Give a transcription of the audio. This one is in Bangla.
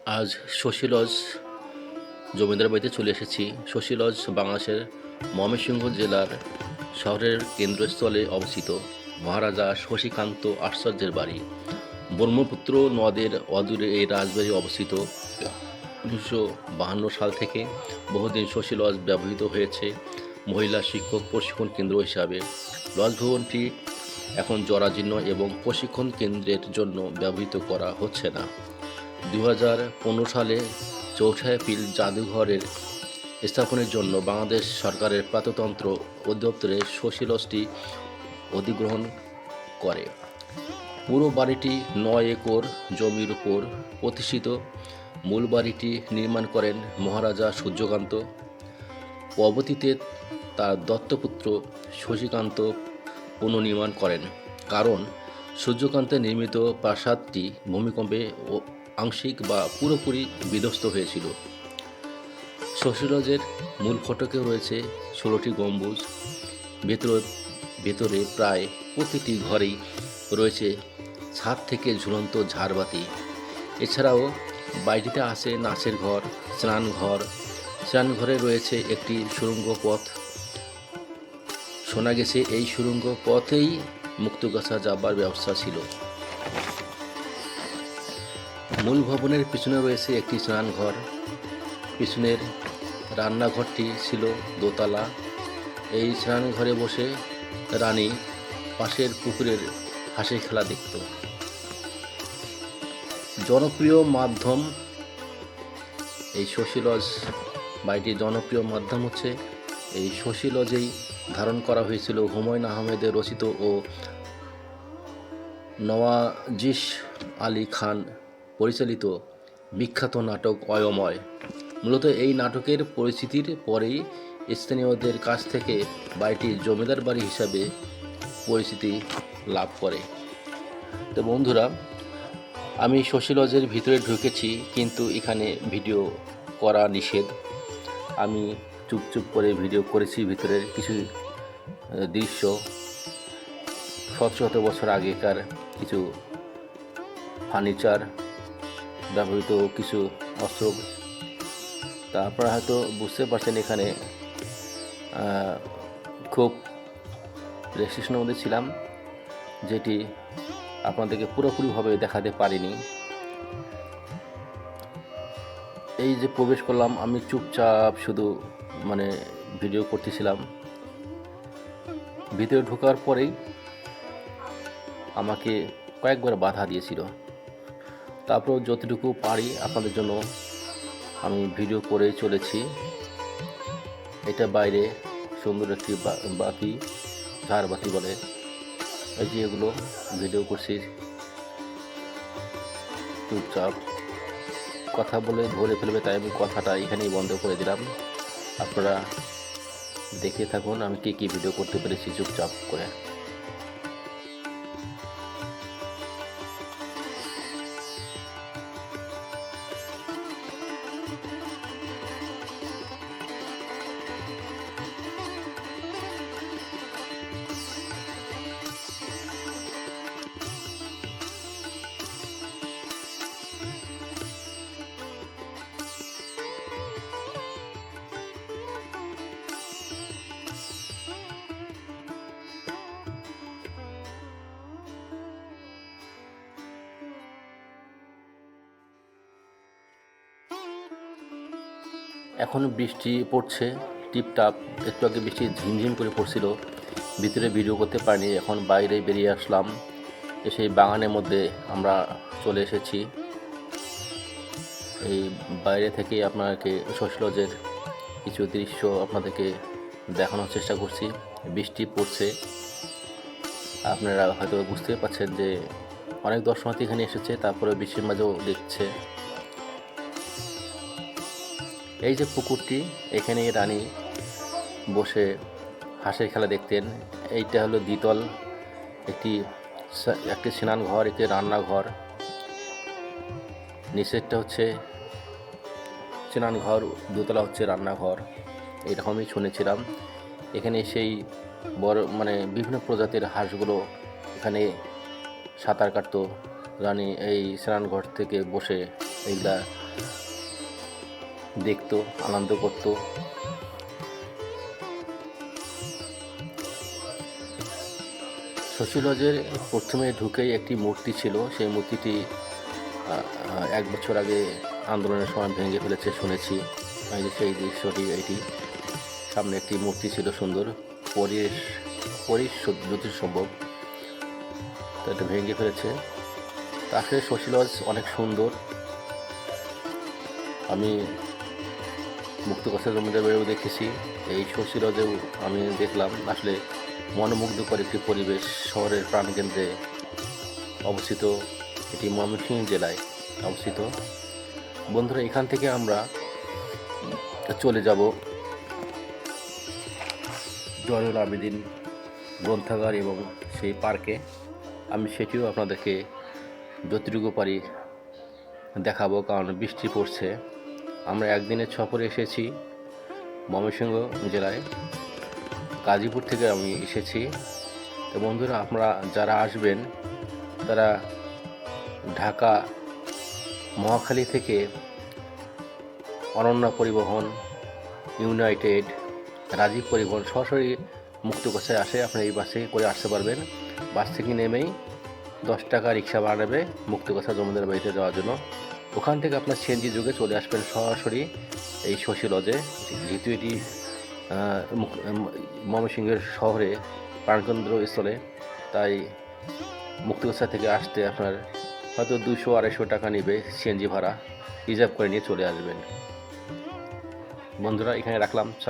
আজ শশী লজ জমিদার বাড়িতে চলে এসেছি। শশী লজ বাংলাদেশের ময়মনসিংহ জেলার শহরের কেন্দ্রস্থলে অবস্থিত। মহারাজা শশীকান্ত আশ্চর্যের বাড়ি। ব্রহ্মপুত্র নদের অদূরে এই রাজবাড়ি অবস্থিত। 1952 সাল থেকে বহুদিন শশী লজ ব্যবহৃত হয়েছে মহিলা শিক্ষক প্রশিক্ষণ কেন্দ্র হিসাবে। লজ ভবনটি এখন জরাজীর্ণ এবং প্রশিক্ষণ কেন্দ্রের জন্য ব্যবহৃত করা হচ্ছে না। 2015 সালে 4 এপ্রিল জাদুঘরের স্থাপনের জন্য বাংলাদেশ সরকারের প্রত্নতত্ত্ব অধিদপ্তরের শশী লজটি অধিগ্রহণ করে। পুরো বাড়িটি 9 একর জমির উপর প্রতিষ্ঠিত। মূল বাড়িটি নির্মাণ করেন মহারাজা সূর্যকান্ত। পরবর্তীতে তার দত্তপুত্র শশীকান্ত পুনর্নির্মাণ করেন, কারণ সূর্যকান্তের নির্মিত প্রাসাদটি ভূমিকম্পে আংশিক বা পুরোপুরি বিধ্বস্ত হয়েছিল। শশী লজের মূল ফটকে রয়েছে 16টি গম্বুজ। ভেতরে প্রায় প্রতিটি ঘরেই রয়েছে ছাদ থেকে ঝুলন্ত ঝাড়বাতি। এছাড়াও বাড়িটিতে আছে নাচের ঘর, স্নানঘর। স্নানঘরে রয়েছে একটি সুড়ঙ্গ পথ। শোনা গেছে এই সুড়ঙ্গ পথেই মুক্তগাছা যাবার ব্যবস্থা ছিল। মূল ভবনের পিছনে রয়েছে একটি স্নানঘর। পিছনের রান্নাঘরটি ছিল দোতলা। এই স্নানঘরে বসে রানী পাশের পুকুরের হাসি খেলা দেখত। জনপ্রিয় মাধ্যম এই শশী লজ বাড়িটির জনপ্রিয় মাধ্যম হচ্ছে এই শশী লজেই ধারণ করা হয়েছিল হুমায়ুন আহমেদের রচিত ও নওয়াজিশ আলী খান পরিচালিত বিখ্যাত নাটক অয়ময়। মূলত এই নাটকের পরিচিতির পরেই স্থানীয়দের কাছ থেকে বাড়িটি জমিদার বাড়ি হিসাবে পরিচিতি লাভ করে। তো বন্ধুরা, আমি শশী লজের ভিতরে ঢুকেছি, কিন্তু এখানে ভিডিও করা নিষেধ। আমি চুপচুপ করে ভিডিও করেছি ভিতরের কিছু দৃশ্য। 17 বছর আগেকার কিছু ফার্নিচার, ব্যবহৃত কিছু অস্ত্র। তা আপনারা হয়তো বুঝতে পারছেন এখানে খুব রেস্ট্রিকশনের মধ্যে ছিলাম, যেটি আপনাদেরকে পুরোপুরিভাবে দেখাতে পারিনি। এই যে প্রবেশ করলাম, আমি চুপচাপ শুধু ভিডিও করতেছিলাম। ভিতরে ঢোকার পরেই আমাকে কয়েকবার বাধা দিয়েছিল। তারপর যতটুকু পারি আপনাদের জন্য আমি ভিডিও করে চলেছি। এটা বাইরে সুন্দর একটি বাতি, ঝাড়বাতি বলে। এই যে এগুলো ভিডিও করছি। চুপচাপ কথা বলে ধরে ফেলবে, তাই আমি কথাটা এখানেই বন্ধ করে দিলাম। আপনারা দেখে থাকুন আমি কী ভিডিও করতে পেরেছি চুপচাপ করে। এখন বৃষ্টি পড়ছে টিপটাপ। একটু আগে বৃষ্টি ঝিমঝিম করে পড়ছিল, ভিতরে ভিডিও করতে পারিনি। এখন বাইরে বেরিয়ে আসলাম, এসে বাগানের মধ্যে আমরা চলে এসেছি। এই বাইরে থেকে আপনাকে শশী লজের কিছু দৃশ্য আপনাদেরকে দেখানোর চেষ্টা করছি। বৃষ্টি পড়ছে, আপনারা হয়তো বুঝতে পারছেন যে অনেক দর্শনার্থী এখানে এসেছে, তারপরে বৃষ্টির মাঝেও দেখছে। এই যে পুকুরটি, এখানে রানী বসে হাঁসের খেলা দেখতেন। এইটা হলো দ্বিতল একটি স্নানঘর, একটি রান্নাঘর। নিচেরটা হচ্ছে স্নানঘর, দোতলা হচ্ছে রান্নাঘর, এরকমই শুনেছিলাম। এখানে সেই বড় বিভিন্ন প্রজাতির হাঁসগুলো এখানে সাঁতার কাটতো। রানী এই স্নানঘর থেকে বসে এইগুলা দেখতো, আনন্দ করতো। শশী লজের প্রথমে ঢুকেই একটি মূর্তি ছিল, সেই মূর্তিটি 1 বছর আগে আন্দোলনের সময় ভেঙে ফেলেছে শুনেছি। এই যে সেই দৃশ্যটি, এইটি সামনে একটি মূর্তি ছিল সুন্দর, পরিশ যতদূর সম্ভব, তো এটা ভেঙে ফেলেছে। তা আসলে শশী লজ অনেক সুন্দর। আমি মুক্তকথা জমিদার বাড়িও দেখেছি, এই শশী লজেও আমি দেখলাম। আসলে মনোমুগ্ধকর একটি পরিবেশ, শহরের প্রাণকেন্দ্রে অবস্থিত, এটি ময়মনসিংহ জেলায় অবস্থিত। বন্ধুরা, এখান থেকে আমরা চলে যাব জয়নুল আবেদিন গ্রন্থাগার এবং সেই পার্কে। আমি সেটিও আপনাদেরকে যতটুকু পারি দেখাবো, কারণ বৃষ্টি পড়ছে। আমরা একদিনের সফরে এসেছি ময়মনসিংহ জেলায়, গাজীপুর থেকে আমি এসেছি। তো বন্ধুরা, আপনারা যারা আসবেন তারা ঢাকা মহাখালী থেকে অনন্যা পরিবহন, ইউনাইটেড, রাজীব পরিবহন সরাসরি মুক্তকচ্ছায় আসে। আপনি এই বাসে করে আসতে পারবেন। বাস থেকে নেমেই 10 টাকা রিক্সা ভাড়া নেবে মুক্তকচ্ছা জমিদার বাড়িতে যাওয়ার জন্য। ওখান থেকে আপনার সিএনজি যুগে চলে আসবেন সরাসরি এই শশী লজে। যেহেতু এটি ময়মনসিংহের শহরে প্রাণকেন্দ্র স্থলে, তাই মুক্তকচ্ছা থেকে আসতে আপনার হয়তো 200-250 টাকা নেবে সিএনজি ভাড়া, রিজার্ভ করে নিয়ে চলে আসবেন। বন্ধুরা, এখানে রাখলাম।